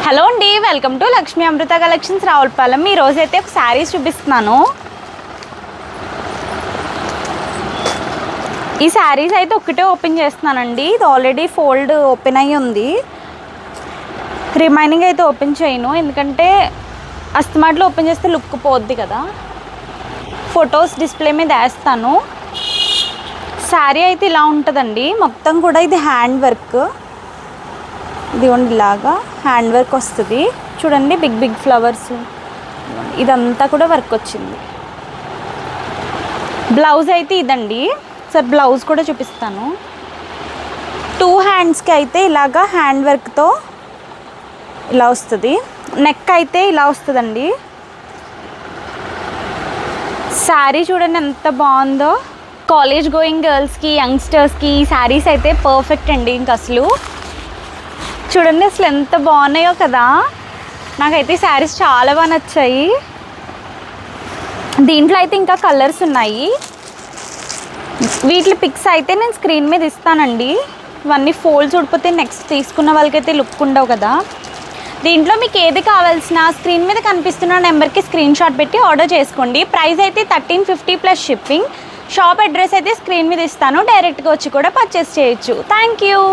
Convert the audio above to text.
Hello అండి, welcome to Lakshmi Amrutha collections Ravulapalem. ఈ రోజైతే ఒక శారీస్ చూపిస్తున్నాను. ఈ శారీస్ అయితే ఒక్కటే ఓపెన్ చేస్తున్నానండి. ఇది ఆల్రెడీ ఫోల్డ్ ఓపెన్ అయ్యి ఉంది. రిమైనింగ్ అయితే ఓపెన్ చేయను, ఎందుకంటే అస్తమాట్లో ఓపెన్ చేస్తే లుక్ పోద్ది కదా. ఫొటోస్ డిస్ప్లే మీద వేస్తాను. శారీ అయితే ఇలా ఉంటుందండి. మొత్తం కూడా ఇది హ్యాండ్ వర్క్. ఇది ఇలాగా హ్యాండ్ వర్క్ వస్తుంది చూడండి. బిగ్ బిగ్ ఫ్లవర్స్, ఇదంతా కూడా వర్క్ వచ్చింది. బ్లౌజ్ అయితే ఇదండి. సార్ బ్లౌజ్ కూడా చూపిస్తాను. 2 హ్యాండ్స్కి అయితే ఇలాగా హ్యాండ్ వర్క్తో ఇలా వస్తుంది. నెక్ అయితే ఇలా వస్తుందండి. శారీ చూడండి ఎంత బాగుందో. కాలేజ్ గోయింగ్ గర్ల్స్కి, యంగ్స్టర్స్కి ఈ శారీస్ అయితే పర్ఫెక్ట్ అండి. ఇంక అసలు చూడండి అసలు ఎంత బాగున్నాయో కదా. నాకైతే ఈ శారీస్ చాలా బాగా నచ్చాయి. దీంట్లో అయితే ఇంకా కలర్స్ ఉన్నాయి. వీటి పిక్స్ అయితే నేను స్క్రీన్ మీద ఇస్తానండి. ఇవన్నీ ఫోల్డ్స్ ఊడిపోతే నెక్స్ట్ తీసుకున్న వాళ్ళకైతే లుక్ ఉండవు కదా. దీంట్లో మీకు ఏది కావాల్సిన స్క్రీన్ మీద కనిపిస్తున్న నెంబర్కి స్క్రీన్ షాట్ పెట్టి ఆర్డర్ చేసుకోండి. ప్రైస్ అయితే 1350 ప్లస్ షిప్పింగ్. షాప్ అడ్రస్ అయితే స్క్రీన్ మీద ఇస్తాను. డైరెక్ట్గా వచ్చి కూడా పర్చేస్ చేయొచ్చు. Thank you.